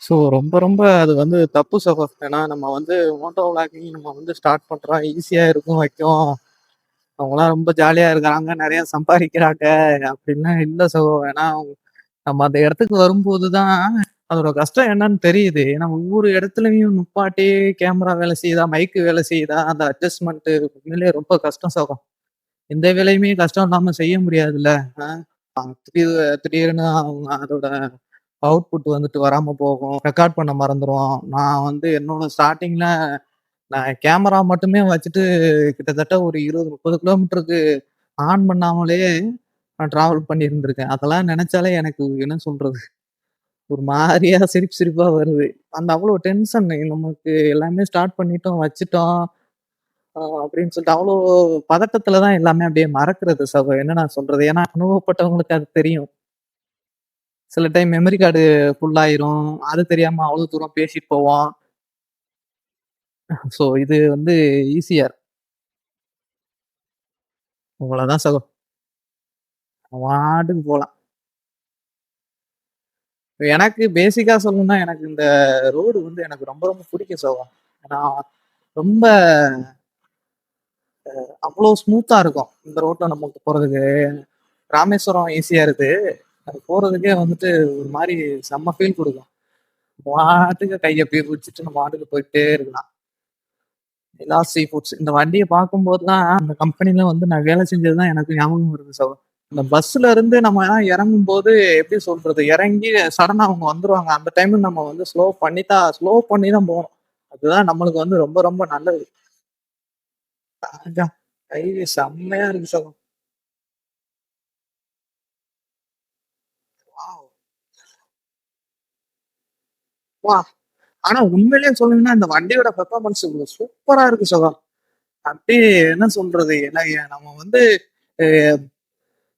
So ரொம்ப ரொம்ப அது வந்து தப்பு சகோ. ஏன்னா நம்ம வந்து மோட்டோ விளாகிங் நம்ம வந்து ஸ்டார்ட் பண்றோம். ஈஸியா இருக்கும், வைக்கும். அவங்கலாம் ரொம்ப ஜாலியா இருக்காங்க, நெறைய சம்பாதிக்கிறாங்க அப்படின்லாம் இல்ல சகோ. ஏன்னா நம்ம அந்த இடத்துக்கு வரும்போது தான் அதோட கஷ்டம் என்னன்னு தெரியுது. ஏன்னா ஒவ்வொரு இடத்துலயும் நுப்பாட்டி கேமரா வேலை செய்யுதா, மைக்கு வேலை செய்யுதா, அந்த அட்ஜஸ்ட்மெண்ட் உண்மையிலேயே ரொம்ப கஷ்டம் சகோ. எந்த வேலையுமே கஷ்டம் இல்லாம செய்ய முடியாதுல்ல. ஆ. திடீர்னு அவங்க அதோட அவுட்புட் வந்துட்டு வராம போகும். ரெக்கார்ட் பண்ண மறந்துருவோம். நான் வந்து என்னோட ஸ்டார்ட்டிங்ல நான் கேமரா மட்டுமே வச்சுட்டு கிட்டத்தட்ட ஒரு 20, 30 கிலோமீட்டருக்கு ஆன் பண்ணாமலே நான் டிராவல் பண்ணியிருந்திருக்கேன். அதெல்லாம் நெனச்சாலே எனக்கு என்ன சொல்றது? ஒரு மாரியா சிரிப்பு சிரிப்பா வருது. அந்த அவ்வளோ டென்ஷன் நமக்கு எல்லாமே ஸ்டார்ட் பண்ணிட்டோம், வச்சுட்டோம். அப்படின்னு சொல்லிட்டு அவ்வளோ பதட்டத்துல தான் எல்லாமே அப்படியே மறக்கிறது சகோ. என்ன நான் சொல்றது? ஏன்னா அனுபவப்பட்டவங்களுக்கு அது தெரியும். சில டைம் மெமரி கார்டு ஃபுல் ஆயிரும். அது தெரியாம அவ்வளோ தூரம் பேசிட்டு போவோம். ஸோ இது வந்து ஈசிஆர். அவ்வளோதான் சகோ. பாட்டுக்கு போலாம். எனக்கு பேசிக்கா சொல்லணும்னா, எனக்கு இந்த ரோடு வந்து எனக்கு ரொம்ப ரொம்ப பிடிக்கும் சகோ. ஏன்னா ரொம்ப அவ்வளோ ஸ்மூத்தா இருக்கும். இந்த ரோட்ல நமக்கு போறதுக்கு. ராமேஸ்வரம் ஈஸியா இருக்கு. அது போறதுக்கே வந்துட்டு ஒரு மாரி செம்ம ஃபீல் குடுக்கும். பாட்டுக்கு கைய அப்படியே புடிச்சுட்டு நம்ம பாட்டுக்கு போயிட்டே இருக்கலாம். நிலா சீ ஃபுட்ஸ் இந்த வண்டிய பார்க்கும்போதெல்லாம், அந்த கம்பெனில வந்து நான் வேலை செஞ்சது தான் எனக்கு ஞாபகம் வருது சகோ. இந்த பஸ்ல இருந்து நம்ம இறங்கும்போது எப்படி சொல்றது? இறங்கி சடனா அவங்க வந்துருவாங்க. அந்த டைம்ல நம்ம வந்து ஸ்லோ பண்ணி தான் போணும். அதுதான் நம்மளுக்கு வந்து ரொம்ப ரொம்ப நல்லது. அதான். ஹைவே செம்மையா இருக்கு சகோ. வாவ்! வா! ஆனா உண்மையிலேயே சொல்லணும்னா இந்த வண்டியோட பெர்ஃபார்மன்ஸ் சூப்பரா இருக்கு சகோ. அப்படியே என்ன சொல்றது? ஏன்னா நம்ம வந்து அ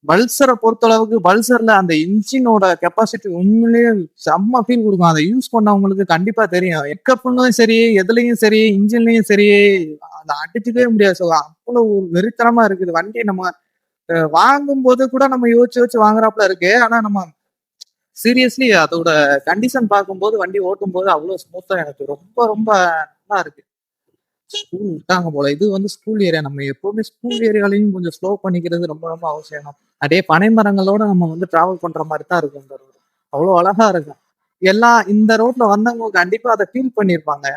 பல்சர பொறுத்தளவுக்கு பல்சர்ல அந்த இன்ஜினோட கெப்பாசிட்டி உண்மையிலேயே செம்ம ஃபீல் குடுக்கும். அத யூஸ் பண்ணவங்களுக்கு கண்டிப்பா தெரியும். எக்கப்லயும் சரி, எதுலயும் சரி, இன்ஜின்லயும் சரி, அத அடிச்சுக்கவே முடியாது சகோ. அவ்வளவு வெறித்தனமா இருக்குது. வண்டி நம்ம வாங்கும்போது கூட நம்ம யோசிச்சு யோசிச்சு வாங்குறாப்புல இருக்கு. ஆனா நம்ம சீரியஸ்லி அதோட கண்டிஷன் பார்க்கும்போது, வண்டி ஓட்டும்போது அவ்வளோ ஸ்மூத்தா எனக்கு ரொம்ப ரொம்ப நல்லா இருக்கு. ஸ்கூல் விட்டாங்க போல. இது வந்து ஸ்கூல் ஏரியா. நம்ம எப்பவுமே ஸ்கூல் ஏரியாலயும் கொஞ்சம் ஸ்லோ பண்ணிக்கிறது ரொம்ப ரொம்ப அவசியம். அப்படியே பனை மரங்களோட நம்ம வந்து டிராவல் பண்ற மாரி தான் இருக்கும் இந்த ரோடு. அவ்வளோ அழகா இருக்கும். எல்லாம் இந்த ரோட்ல வந்தவங்க கண்டிப்பா அத ஃபீல் பண்ணியிருப்பாங்க.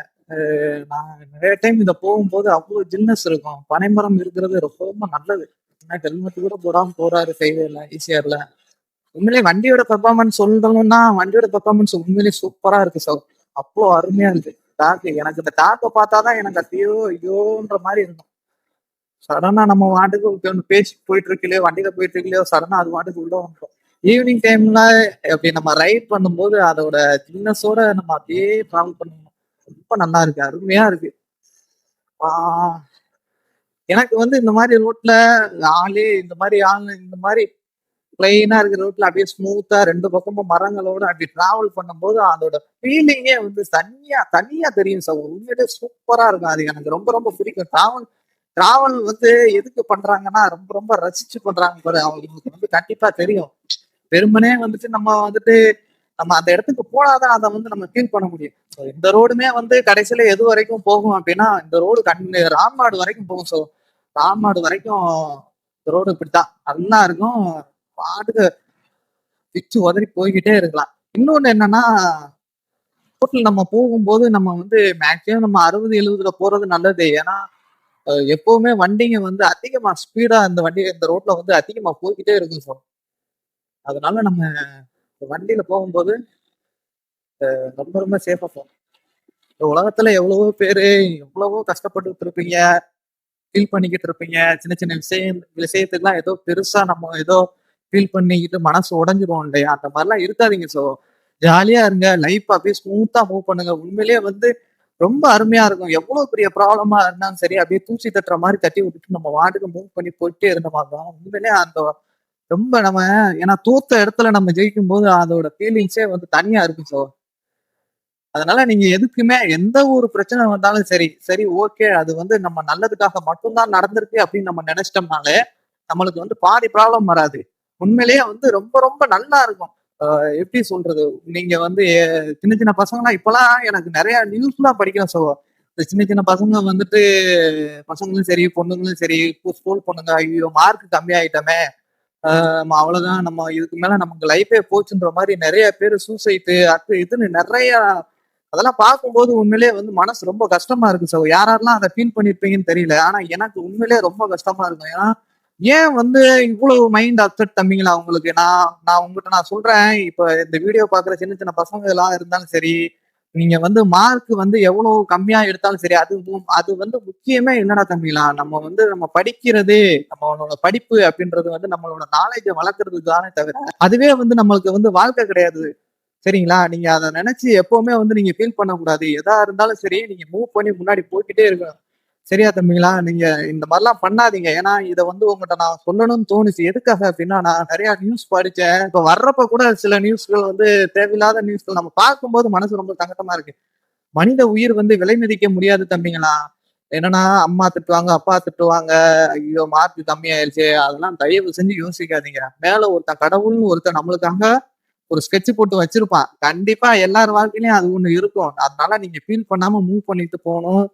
நான் நெறைய டைம் இத போகும்போது அவ்வளோ ஜில்னஸ் இருக்கும். பனைமரம் இருக்கிறது ரொம்ப ரொம்ப நல்லது. ஏன்னா ஹெல்மெட் கூட போடாம போறாரு ஹைவேல, ஈசிஆர்ல. உண்மையிலேயே வண்டியோட பெர்ஃபார்மன்ஸ் சொல்லணும்னா, வண்டியோட பெர்ஃபார்மன்ஸ் உண்மையிலேயே சூப்பரா இருக்கு சார். அவ்ளோ அருமையா இருக்கு. எனக்கு இந்த டாக்க பார்த்தா தான் எனக்கு ஐயோ! ஐயோன்ற மாரி இருக்கும். சடனா நம்ம பாட்டுக்கு ஒண்ணு பேசிட்டு போயிட்டு இருக்கையிலயோ, வண்டியில போயிட்டு இருக்கையிலயோ சடனா அது பாட்டுக்கு உள்ள வந்துரும். ஈவினிங் டைம்ல அப்படி நம்ம ரைட் பண்ணும்போது அதோட சில்னஸோட நம்ம அப்படியே டிராவல் பண்ணணும். ரொம்ப நல்லா இருக்கு. அருமையா இருக்கு. ஆ எனக்கு வந்து இந்த மாரி ரோட்ல இந்த மாரி பிளைனா இருக்கிற ரோட்ல அப்படியே ஸ்மூத்தா 2 பக்கமும் மரங்களோட அப்படி டிராவல் பண்ணும்போது அதோட ஃபீலிங்கே வந்து தனியா தனியா தெரியும் சார். உண்மையிலேயே சூப்பரா இருக்கும். அது எனக்கு ரொம்ப ரொம்ப பிடிக்கும். டிராவல் டிராவல் வந்து எதுக்கு பண்றாங்கன்னா, ரொம்ப ரொம்ப ரசிச்சு பண்றாங்க பாரு. அவங்களுக்கு வந்து கண்டிப்பா தெரியும். வெறுமனே வந்துட்டு நம்ம அந்த இடத்துக்கு போனா தான் அத வந்து நம்ம ஃபீல் பண்ண முடியும். ஸோ இந்த ரோடுமே வந்து கடைசியில எது வரைக்கும் போகும் அப்படின்னா, இந்த ரோடு ராம்நாடு வரைக்கும் போகும். ஸோ ராம்நாடு வரைக்கும் இந்த ரோடு இப்படித்தான். நல்லா இருக்கும். பாட்டுக்கு பிச்சு உதறி போய்க்கிட்டே இருக்கலாம். இன்னொன்னு என்னன்னா, ரோட்ல நம்ம போகும்போது நம்ம வந்து மேக்ஸிமம் நம்ம 60, 70ல போறது நல்லது. ஏன்னா, எப்பவுமே வண்டிங்க வந்து அதிகமா ஸ்பீடா இந்த ரோட்ல வந்து அதிகமா போய்க்கிட்டே இருக்கும் சார். அதனால நம்ம வண்டியில போகும்போது ரொம்ப ரொம்ப சேஃபா போணும். இந்த உலகத்துல எவ்வளவோ பேரு எவ்வளவோ கஷ்டப்பட்டுட்டு இருப்பீங்க, ஃபீல் பண்ணிக்கிட்டு இருப்பீங்க. சின்ன சின்ன விஷயத்துக்குலாம் ஏதோ பெருசா நம்ம ஏதோ ஃபீல் பண்ணிக்கிட்டு மனசு உடைஞ்சிரும் இல்லையா? அந்த மாரிலாம் இருக்காதீங்க ஜாலியா இருங்க. லைஃப் அப்படியே ஸ்மூத்தா மூவ் பண்ணுங்க. உண்மையிலேயே வந்து ரொம்ப அருமையா இருக்கும். எவ்வளவு பெரிய ப்ராப்ளமா இருந்தாலும் சரி, அப்படியே தூசி தட்டுற மாரி தட்டி விட்டுட்டு நம்ம பாட்டுக்கு மூவ் பண்ணி போயிட்டே இருந்தோமா தான் உண்மையிலேயே அந்த ரொம்ப நம்ம ஏன்னா தோத்த இடத்துல நம்ம ஜெயிக்கும்போது அதோட ஃபீலிங்ஸே வந்து தனியா இருக்கும் அதனால நீங்க எதுக்குமே எந்த ஒரு பிரச்சனை வந்தாலும் சரி, சரி ஓகே. அது வந்து நம்ம நல்லதுக்காக மட்டும் தான் நடந்திருக்கு அப்படின்னு நம்ம நெனைச்சிட்டோம்னாலே, நம்மளுக்கு வந்து பாதி ப்ராப்ளம் வராது. உண்மையிலேயே வந்து ரொம்ப ரொம்ப நல்லா இருக்கும். எப்படி சொல்றது? நீங்க வந்து சின்ன சின்ன பசங்கலாம் இப்பலாம் எனக்கு நெறைய நியூஸ்லாம் படிக்கிறேன் இந்த சின்ன சின்ன பசங்க வந்துட்டு பசங்களும் சரி, பொண்ணுங்களும் சரி, ஸ்கூல் பொண்ணுங்க, ஐயோ! மார்க் கம்மியாயிட்டோமே! அவ்வளவுதான் நம்ம இதுக்கு மேல நமக்கு லைஃபே போச்சுன்ற மாரி நெறைய பேரு சூசைட்டு அது இதுன்னு நெறைய அதெல்லாம் பார்க்கும்போது உண்மையிலேயே வந்து மனசு ரொம்ப கஷ்டமா இருக்கு யாரெல்லாம் அத ஃபீல் பண்ணியிருப்பீங்கன்னு தெரியல. ஆனா எனக்கு உண்மையிலேயே ரொம்ப கஷ்டமா இருக்கும். ஏன்னா, ஏன் வந்து இவ்வளவு மைண்ட் அப்செட் தம்பிங்களா உங்களுக்கு? நான் நான் உங்ககிட்ட நான் சொல்றேன். இப்ப இந்த வீடியோ பார்க்குற சின்ன சின்ன பசங்கலாம் இருந்தாலும் சரி, நீங்க வந்து மார்க் வந்து எவ்வளவு கம்மியா எடுத்தாலும் சரி, அது வந்து முக்கியமே இல்லடா தம்பிகளா. நம்ம வந்து நம்ம படிக்கிறது, நம்மளோட படிப்பு அப்படின்றது வந்து நம்மளோட நாலேட்ஜ வளர்க்கறதுக்கு தானே தவிர, அதுவே வந்து நம்மளுக்கு வந்து வாழ்க்கை கிடையாது. சரிங்களா? நீங்க அத நெனச்சு எப்பவுமே வந்து நீங்க ஃபீல் பண்ணக்கூடாது. எதா இருந்தாலும் சரி, நீங்க மூவ் பண்ணி முன்னாடி போய்க்கிட்டே இருக்கணும். சரியா தம்பிங்களா? நீங்க இந்த மாரிலாம் பண்ணாதீங்க. ஏன்னா, இத வந்து உங்கட்ட நான் சொல்லணும்னு தோணுச்சு. எதுக்காக அப்டின்னா, நான் நெறைய நியூஸ் படிச்சேன். இப்ப வர்றப்ப கூட சில நியூஸ்கள் வந்து தேவையில்லாத நியூஸ்கள் நம்ம பார்க்கும்போது மனசு ரொம்ப சங்கட்டமா இருக்கு. மனித உயிர் வந்து விலை மதிக்க முடியாது தம்பிங்களா. என்னன்னா, அம்மா திட்டுவாங்க, அப்பா திட்டுவாங்க. ஐயோ! மார்க் கம்மியாயிருச்சே! அதெல்லாம் தயவு செஞ்சு யோசிக்காதீங்க. மேல ஒருத்தன் கடவுள்னு ஒருத்தன் நம்மளுக்காக ஒரு ஸ்கெட்ச் போட்டு வச்சிருப்பான். கண்டிப்பா எல்லார் வாழ்க்கையிலயும் அது ஒண்ணு இருக்கும். அதனால நீங்க ஃபீல் பண்ணாம மூவ் பண்ணிட்டு போணும்.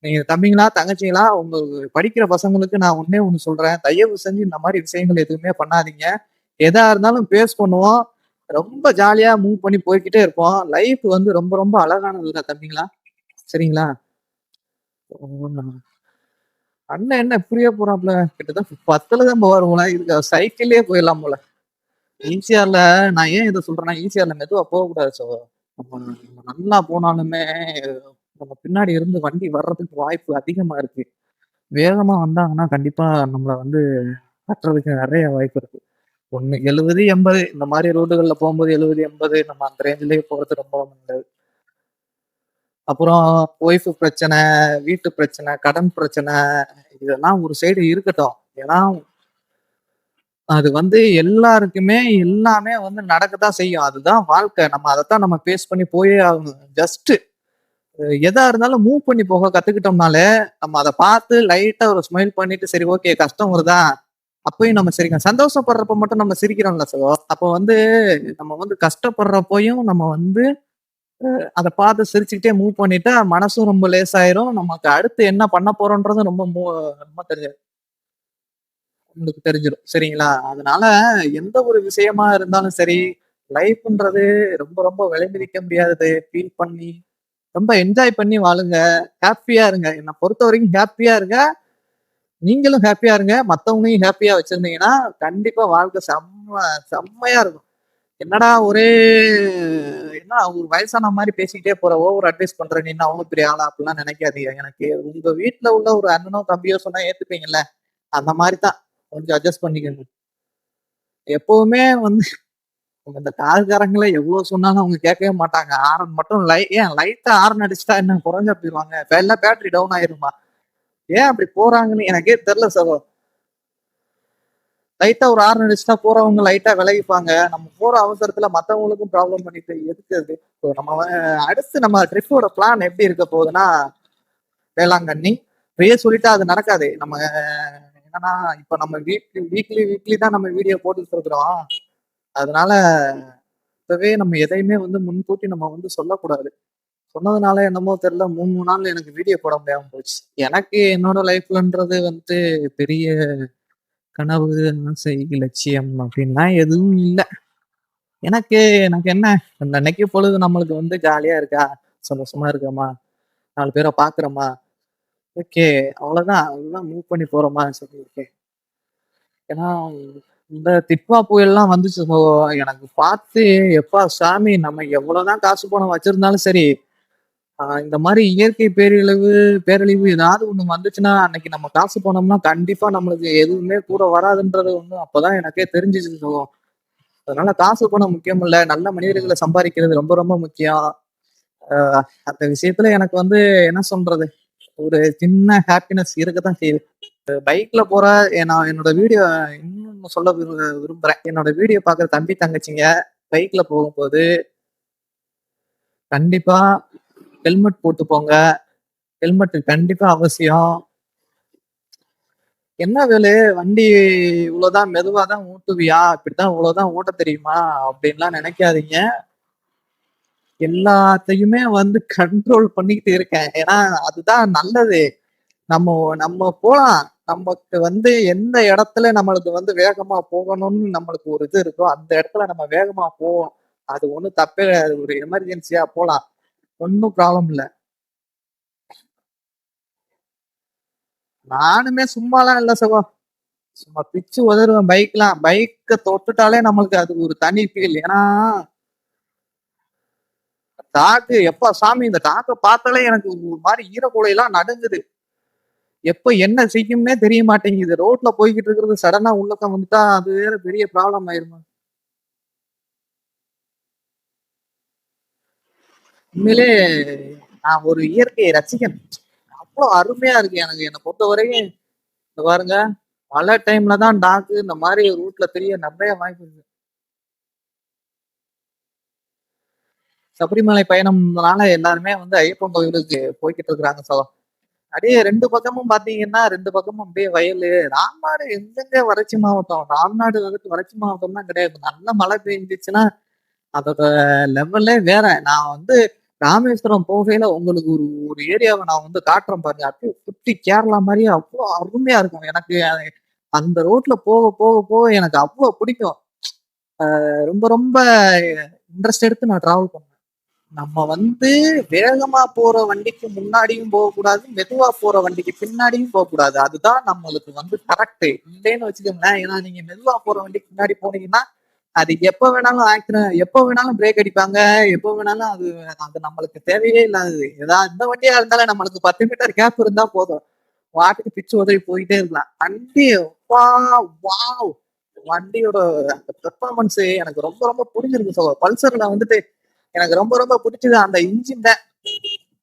நீங்க தம்பிங்களா, தங்கச்சிங்களா, உங்களுக்கு படிக்கிற பசங்களுக்கு நான் ஒண்ணே ஒண்ணு சொல்றேன். தயவு செஞ்சு இந்த மாரி விஷயங்கள் எதுவுமே பண்ணாதீங்க. எதா இருந்தாலும் ஃபேஸ் பண்ணுவோம். ரொம்ப ஜாலியா மூவ் பண்ணி போய்க்கிட்டே இருப்போம். லைஃப் வந்து ரொம்ப ரொம்ப அழகானதுடா தம்பிங்களா. சரிங்களா? அண்ணன் என்ன இப்படியே போறாப்ல? கிட்டத்தட்ட 10ல தான் போவாரு போல. இதுக்கு சைக்கிள்லயே போயிடலாம் போல. ஈசிஆர்ல நான் ஏன் இத சொல்றேன்னா, ஈசிஆர்ல மெதுவா போகக்கூடாது நம்ம நம்ம நல்லா போனாலுமே, நம்ம பின்னாடி இருந்து வண்டி வர்றதுக்கு வாய்ப்பு அதிகமா இருக்கு. வேகமா வந்தாங்கன்னா, கண்டிப்பா நம்மள வந்து தட்டுறதுக்கு நெறைய வாய்ப்பு இருக்கு. ஒண்ணு 70, 80 இந்த மாரி ரோடுகள்ல போம்போது 70, 80 நம்ம அந்த ரேஞ்சுலயே போறது ரொம்ப நல்லது. அப்புறம் ஒய்ஃப் பிரச்சனை, வீட்டு பிரச்சனை, கடன் பிரச்சனை இதெல்லாம் ஒரு சைடு இருக்கட்டும். ஏன்னா, அது வந்து எல்லாருக்குமே எல்லாமே வந்து நடக்கத்தான் செய்யும். அதுதான் வாழ்க்கை. நம்ம ஃபேஸ் பண்ணி போயே ஆகணும். ஜஸ்ட் எதா இருந்தாலும் மூவ் பண்ணி போக கத்துக்கிட்டோம்னாலே, நம்ம அத பார்த்து லைட்டா ஒரு ஸ்மைல் பண்ணிட்டு, சரி ஓகே கஷ்டம் வருதா? அப்பயும் நம்ம சிரிக்கலாம். சந்தோஷப்படுறப்ப மட்டும் நம்ம சிரிக்கிறோம்ல அப்போ வந்து நம்ம வந்து கஷ்டப்படுறப்பயும் நம்ம வந்து அத பார்த்து சிரிச்சுக்கிட்டே மூவ் பண்ணிட்டா, மனசும் ரொம்ப லேசாயிரும். நமக்கு அடுத்து என்ன பண்ண போறோம்ன்றதும் ரொம்ப உங்களுக்கு தெரிஞ்சிரும். சரிங்களா? அதனால எந்த ஒரு விஷயமா இருந்தாலும் சரி, லைஃப்ன்றது ரொம்ப ரொம்ப விலை மதிக்க முடியாதது. ஃபீல் பண்ணி, ரொம்ப என்ஜாய் பண்ணி வாழுங்க. ஹேப்பியா இருங்க. என்ன பொறுத்தவரைக்கும் ஹேப்பியா இருங்க. நீங்களும் ஹேப்பியா இருங்க. மத்தவங்களையும் ஹேப்பியா வச்சிருந்தீங்கன்னா, கண்டிப்பா வாழ்க்கை செம்மையா இருக்கும். என்னடா ஒரே என்ன ஒரு வயசான மாரி பேசிக்கிட்டே போற, ஓவர் அட்வைஸ் பண்ற, நீ என்ன அவ்வளோ பெரிய ஆளா? அப்படிலாம் நெனைக்காதீங்க. எனக்கு உங்க வீட்ல உள்ள ஒரு அண்ணனோ, தம்பியோ சொன்னா ஏத்துப்பீங்கல்ல? அந்த மாரி தான். கொஞ்சம் அட்ஜஸ்ட் பண்ணிக்கங்க. எப்பவுமே வந்து இந்த கார்காரங்கள எவ்ளோ சொன்னாலும் அவங்க கேட்கவே மாட்டாங்க. ஹாரன் மட்டும் ஏன் லைட்டா ஹாரன் அடிச்சுட்டா என்ன குறைஞ்சா போயிருவாங்க? எல்லாம் பேட்டரி டவுன் ஆயிருமா? ஏன் அப்படி போறாங்கன்னு எனக்கே தெரியல லைட்டா ஒரு ஹாரன் அடிச்சுட்டா போறவங்க லைட்டா விலகிப்பாங்க. நம்ம போற அவசரத்துல மத்தவங்களுக்கும் ப்ராப்ளம் பண்ணிட்டு எதுக்கு அது? இப்போ அடுத்து நம்ம ட்ரிப்போட பிளான் எப்படி இருக்க போகுதுன்னா, வேளாங்கண்ணி. இப்பயே சொல்லிட்டா அது நடக்காது. என்னன்னா, இப்ப நம்ம வீக்லி தான் நம்ம வீடியோ போட்டுட்டு இருக்கிறோம். அதனால இப்பவே நம்ம எதையுமே வந்து முன்கூட்டி நம்ம வந்து சொல்லக்கூடாது. சொன்னதுனால என்னமோ தெரியல 3 நாள்ல எனக்கு வீடியோ போட முடியாம போச்சு. எனக்கு என்னோட லைஃப்லன்றது வந்து பெரிய கனவு, ஆசை, லட்சியம் அப்படின்லாம் எதுவும் இல்ல. எனக்கு எனக்கு என்ன அன்னைக்கு பொழுது நம்மளுக்கு வந்து ஜாலியா இருக்கா, சந்தோஷமா இருக்கோமா, 4 பேர பார்க்குறோமா, ஓகே அவ்வளோதான். அவ்வளோதான் மூவ் பண்ணி போறோமா சரி ஓகே. ஏன்னா இந்த திட்வா புயல்லாம் வந்துச்சு எனக்கு பார்த்து எப்பா சாமி நம்ம எவ்வளவுதான் காசு பணம் வச்சிருந்தாலும் சரி, இந்த மாரி இயற்கை பேரழிவு ஏதாவது ஒண்ணு வந்துச்சுன்னா, அன்னைக்கு நம்ம காசு போனோம்னா கண்டிப்பா நம்மளுக்கு எதுவுமே கூட வராதுன்றது ஒண்ணு அப்பதான் எனக்கே தெரிஞ்சுச்சு அதனால காசு பணம் முக்கியம் இல்ல. நல்ல மனிதர்களை சம்பாதிக்கிறது ரொம்ப ரொம்ப முக்கியம். அந்த விஷயத்துல எனக்கு வந்து என்ன சொல்றது? ஒரு சின்ன ஹாப்பினஸ் இருக்கத்தான் செய்யுது. பைக்ல போற நான் என்னோட வீடியோ இன்னொன்னு சொல்ல விரும்புறேன். என்னோட வீடியோ பார்க்குற தம்பி, தங்கச்சிங்க பைக்ல போகும்போது கண்டிப்பா ஹெல்மெட் போட்டு போங்க. ஹெல்மெட் கண்டிப்பா அவசியம். என்ன வேலு வண்டி இவ்வளவுதான் மெதுவாதான் ஓட்டுவியா? இப்படித்தான் இவ்வளவுதான் ஓட்ட தெரியுமா? அப்படின்லாம் நினைக்காதீங்க. எல்லாத்தையுமே வந்து கண்ட்ரோல் பண்ணிக்கிட்டு இருக்கேன். ஏன்னா அதுதான் நல்லது. நம்ம நம்ம போலாம். நமக்கு வந்து எந்த இடத்துல நம்மளுக்கு வந்து வேகமா போகணும்னு நம்மளுக்கு ஒரு இது இருக்கோ, அந்த இடத்துல நம்ம வேகமா போவோம். அது ஒண்ணும் தப்பே கிடையாது. ஒரு எமர்ஜென்சியா போலாம். ஒண்ணும் ப்ராப்ளம் இல்ல. நானுமே சும்மாலாம் இல்ல சகோ. சும்மா பிச்சு உதறுவேன் பைக்லாம். பைக்க தொட்டுட்டாலே நம்மளுக்கு அது ஒரு தனி ஃபீல். ஏன்னா காத்து எப்ப சாமி இந்த காக்க பார்த்தாலே எனக்கு ஒரு மாதிரி ஈரக்குலையெல்லாம் நடுங்குது. எப்ப என்ன செய்யும்னே தெரிய மாட்டேங்குது. ரோட்ல போய்கிட்டு இருக்கிறது சடனா உள்ளக்க வந்துட்டா அது வேற பெரிய ப்ராப்ளம் ஆயிருமா. உண்மையிலே நான் ஒரு இயற்கையை ரசிகன். அவ்வளவு அருமையா இருக்கு எனக்கு. என்னை பொறுத்தவரையும் இந்த பாருங்க, மழை டைம்ல தான் டாக்கு இந்த மாதிரி ரூட்ல தெரிய நிறைய வாய்ப்பு இருக்கு. சபரிமலை பயணம்னால எல்லாருமே வந்து ஐயப்பன் கோவிலுக்கு போய்கிட்டு இருக்கிறாங்க சகோ. அப்படியே ரெண்டு பக்கமும் பாத்தீங்கன்னா ரெண்டு பக்கமும் அப்படியே வயலு. ராம்நாடு எங்கெங்க வறட்சி மாவட்டம்? ராம்நாடு வந்துட்டு வறட்சி மாவட்டம் தான் கிடையாது. நல்ல மழை பெஞ்சிச்சுன்னா அதோட லெவல்லே வேற. நான் வந்து ராமேஸ்வரம் போகையில உங்களுக்கு ஒரு ஒரு ஏரியாவை நான் வந்து காட்டுறேன் பாருங்க. அப்படியே சுத்தி கேரளா மாதிரியே அவ்வளோ அருமையா இருக்கும். எனக்கு அந்த ரோட்ல போக போக போக எனக்கு அவ்வளோ பிடிக்கும். ரொம்ப ரொம்ப இன்ட்ரெஸ்ட் எடுத்து நான் டிராவல் பண்ணுவேன். நம்ம வந்து வேகமா போற வண்டிக்கு முன்னாடியும் போகக்கூடாது, மெதுவா போற வண்டிக்கு பின்னாடியும் போகக்கூடாது. அதுதான் நம்மளுக்கு வந்து கரெக்ட். இல்லைன்னு வச்சுக்கோங்களேன். ஏன்னா நீங்க மெதுவா போற வண்டிக்கு முன்னாடி போனீங்கன்னா அது எப்ப வேணாலும் ஆக்சிடென்ட், எப்ப வேணாலும் பிரேக் அடிப்பாங்க, எப்ப வேணாலும் அது அது நம்மளுக்கு தேவையே இல்லாதது. ஏதாவது இந்த வண்டியா இருந்தாலும் நம்மளுக்கு 10 மீட்டர் கேப் இருந்தா போதும். வாட்டுக்கு பிச்சு உதவி போயிட்டே இருக்கலாம். வண்டி வா வாவ் வண்டியோட அந்த பெர்ஃபார்மன்ஸ் எனக்கு ரொம்ப ரொம்ப பிடிச்சிருக்கு. பல்சர்ல வந்துட்டு எனக்கு ரொம்ப ரொம்ப பிடிச்சது அந்த இன்ஜின் தான்.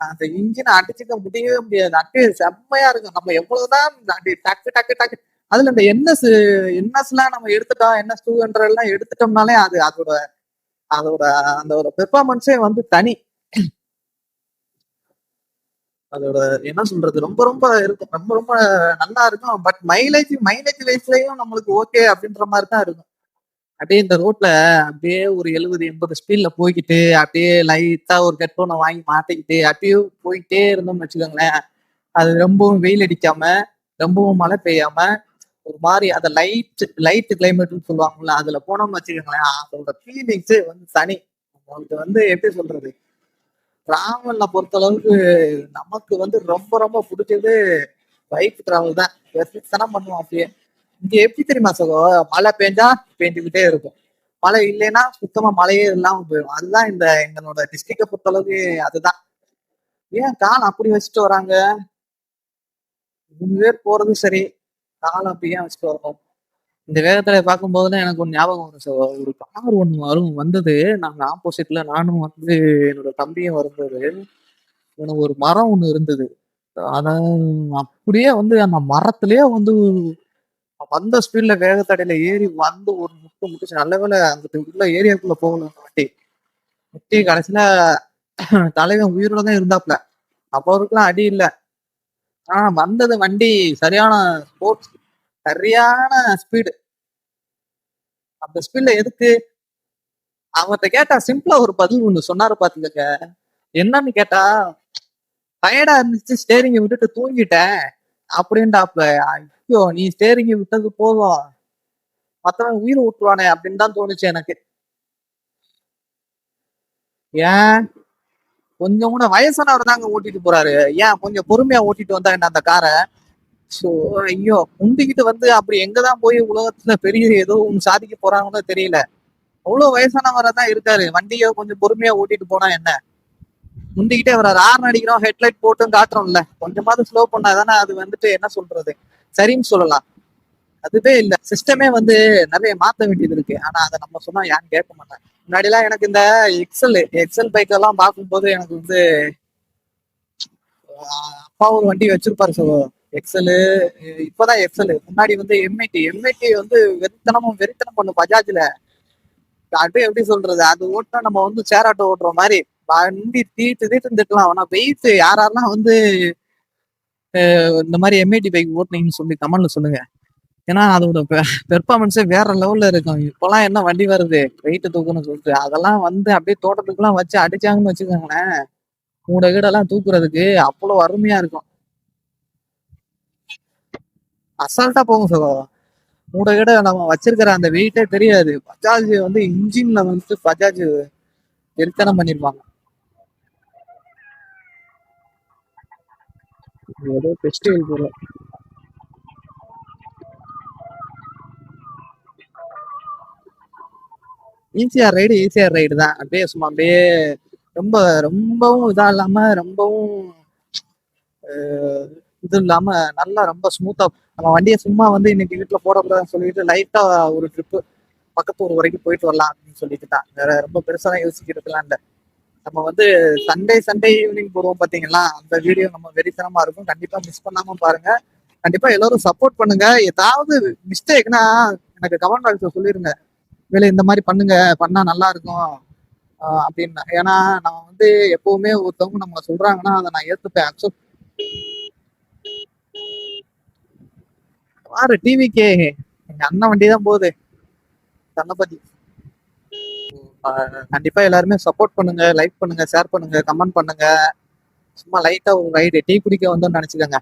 அந்த இன்ஜினை அடிச்சுக்க முடியவே முடியாது. அப்படியே செம்மையா இருக்கும். நம்ம எவ்வளவுதான் அப்படி டக்கு டக்கு டக்கு அதுல இந்த என்எஸ் எல்லாம் நம்ம எடுத்துட்டோம். NS 200 எல்லாம் எடுத்துட்டோம்னாலே அது அதோட அதோட அந்த ஒரு பெர்ஃபார்மன்ஸே வந்து தனி. அதோட என்ன சொல்றது ரொம்ப ரொம்ப இருக்கும். ரொம்ப ரொம்ப நல்லா இருக்கும். பட் மைலேஜ் மைலேஜ் வைஸ்லயும் நம்மளுக்கு ஓகே அப்படின்ற மாதிரி தான் இருக்கும். அப்படியே இந்த ரோட்ல அப்படியே ஒரு 70 80 ஸ்பீட்ல போய்கிட்டு அப்படியே லைட்டா ஒரு ஹெட்போனை வாங்கி மாட்டிக்கிட்டு அப்படியே போயிட்டே இருந்தோம்னு வச்சுக்கோங்களேன். அது ரொம்பவும் வெயில் அடிக்காம, ரொம்பவும் மழை பெய்யாம, ஒரு மாரி அந்த லைட் கிளைமேட்ன்னு சொல்லுவாங்கல்ல, அதுல போனோம்னு வச்சுக்கோங்களேன், அதோட ஃபீலிங்ஸே வந்து தனி. உங்களுக்கு வந்து எப்படி சொல்றது? டிராவல்ல பொறுத்தளவுக்கு நமக்கு வந்து ரொம்ப ரொம்ப புடிச்சது பைக் டிராவல் தான். எஸ்எஸ்ஸான பண்ணுவோம் அப்படியே. இங்க எப்படி தெரியுமா சகோ? மழை பெஞ்சா பெஞ்சுக்கிட்டே இருக்கும். மழை இல்லைன்னா சுத்தமா மழையே இல்லாம போயிடும். அதுதான் இந்த எங்களோட டிஸ்ட்ரிக்ட பொறுத்தளவுக்கு அதுதான். ஏன் காலம் அப்படி வச்சுட்டு வராங்க? 3 பேர் போறது சரி. காலம் அப்படி ஏன் வச்சுட்டு வரணும்? இந்த வேகத்துல பார்க்கும்போதுதான் எனக்கு ஒண்ணு ஞாபகம் வரும் ஒரு கார் ஒண்ணு வந்தது. நாங்க ஆப்போசிட்ல நானும் வந்து என்னோட தம்பியும் வரும்போது, எனக்கு ஒரு மரம் ஒண்ணு இருந்தது. அத அப்படியே வந்து அந்த மரத்திலேயே வந்து வந்த ஸ்பீட்ல வேகத்தடையில ஏறி வந்து ஒரு முட்டு முட்டுச்சு. நல்ல வேளை அங்கிட்டு உள்ள ஏரியாக்குள்ள போகல அந்த வண்டி. முட்டி கடைசியில தலைவன் உயிரோட தான் இருந்தாப்ல. அப்ப அவருக்குலாம் அடி இல்ல. வந்தது வண்டி சரியான ஸ்போர்ட்ஸ். சரியான ஸ்பீடு. அந்த ஸ்பீட்ல எதுக்கு? அவர்ட்ட கேட்டா சிம்பிளா ஒரு பதில் ஒண்ணு சொன்னாரு பாத்துக்கங்க. என்னன்னு கேட்டா, டயர்டா இருந்துச்சு ஸ்டேரிங்க விட்டுட்டு தூங்கிட்டேன் அப்படின்ட்டாப்ல. ஐயோ! நீ ஸ்டேரிங்க விட்டது போதும். மத்தவன் உயிரை விட்டுருவானே அப்படின்னு தான் தோணுச்சு எனக்கு. ஏன் கொஞ்சம் கூட வயசானவர் தாங்க ஓட்டிட்டு போறாரு. ஏன் கொஞ்சம் பொறுமையா ஓட்டிட்டு வந்தா என்ன அந்த காரை? சோ ஐயோ! முந்திக்கிட்டு வந்து அப்படி எங்கதான் போய் உலகத்துல பெரிய ஏதோ ஒண்ணு சாதிக்க போறாங்கன்னு தெரியல. அவ்வளவு வயசானவரா தான் இருக்காரு. வண்டிய கொஞ்சம் பொறுமையா ஓட்டிட்டு போனா என்ன? முந்திக்கிட்டே வராரு. ஹார்ன் அடிக்கிறோம், ஹெட்லைட் போட்டும் காட்டுறோம்ல. கொஞ்சமாவது ஸ்லோ பண்ணாதானே அது வந்துட்டு என்ன சொல்றது? சரின்னு சொல்லலாம். அதுவே இல்ல. சிஸ்டமே வந்து நிறைய மாத்த வேண்டியது இருக்கு. ஆனா அத நம்ம சொன்னா யாரும் கேட்க மாட்டாங்க. முன்னாடி எல்லாம் எனக்கு இந்த எக்ஸல் பைக் எல்லாம் பார்க்கும்போது எனக்கு வந்து அப்பா ஒரு வண்டி வச்சிருப்பாரு எக்ஸலு. இப்பதான் எக்ஸல். முன்னாடி வந்து எம்ஐடி வந்து வெறித்தனம் பண்ணும் பஜாஜ்ல. அது எப்படி சொல்றது? அது ஓட்டினா நம்ம வந்து சேர் ஆட்டோ ஓட்டுற மாதிரி வண்டி தீட்டு தீட்டு திட்டலாம். ஆனா வெயிட் யாரெல்லாம் வந்து இந்த மாதிரி எம்ஐடி பைக் ஓட்டுனீங்கன்னு சொல்லி கமெண்ட்ல சொல்லுங்க. ஏன்னா அதோட பெர்ஃபார்மன்ஸே வேற லெவல்ல இருக்கும். இப்போலாம் என்ன வண்டி வருது வெயிட் தூக்கணும்னு சொல்லிட்டு, அதெல்லாம் வந்து அப்படியே தோட்டத்துக்குலாம் வச்சு அடிச்சாங்கன்னு வச்சுக்கோங்களேன், மூட கீடெல்லாம் தூக்குறதுக்கு அவ்வளோ அருமையா இருக்கும். அசால்ட்டா போகும் சகோதரா. மூட கீட நம்ம வச்சிருக்கிற அந்த வெயிட்டே தெரியாது. பஜாஜ் வந்து இன்ஜின்ல வந்து பஜாஜ் வெறித்தனம் பண்ணிருப்பாங்க. ஏதோ ஃபெஸ்டிவல் போல. ஈஸியா ரைடு தான். அப்படியே சும்மா அப்படியே ரொம்ப ரொம்பவும் இதா இல்லாம ரொம்பவும் இது இல்லாம நல்லா ரொம்ப ஸ்மூத்தா நம்ம வண்டியை சும்மா வந்து இன்னைக்கு வீட்டுல போடக்கூடாதுன்னு சொல்லிட்டு லைட்டா ஒரு ட்ரிப்பு பக்கத்து ஊர் வரைக்கும் போயிட்டு வரலாம் அப்படின்னு சொல்லிட்டு தான். வேற ரொம்ப பெருசா யோசிக்கிறதுலாம் இல்ல. நம்ம வந்து சண்டே ஈவினிங் போடுவோம் பாத்தீங்களா, அந்த வீடியோ நம்ம வெறித்தனமா இருக்கும். கண்டிப்பா மிஸ் பண்ணாம பாருங்க. கண்டிப்பா எல்லாரும் சப்போர்ட் பண்ணுங்க. ஏதாவது மிஸ்டேக்னா எனக்கு கமெண்ட் பாக்ஸ்ல சொல்லிருங்க. வேலை இந்த மாதிரி பண்ணுங்க, பண்ணா நல்லா இருக்கும் அப்படின்னு. ஏன்னா நான் வந்து எப்பவுமே ஒருத்தவங்க நம்ம சொல்றாங்கன்னா அதை நான் ஏத்துப்பேன், அக்செப்ட். பாரு டிவிக்கே எங்க அண்ணன் வண்டி தான் போகுது, தன்னபதி. கண்டிப்பா எல்லாருமே சப்போர்ட் பண்ணுங்க, லைக் பண்ணுங்க, ஷேர் பண்ணுங்க, கமெண்ட் பண்ணுங்க. சும்மா லைட்டா ஒரு ரைடு டீ குடிக்க வந்தோம்னு நினைச்சுக்கோங்க.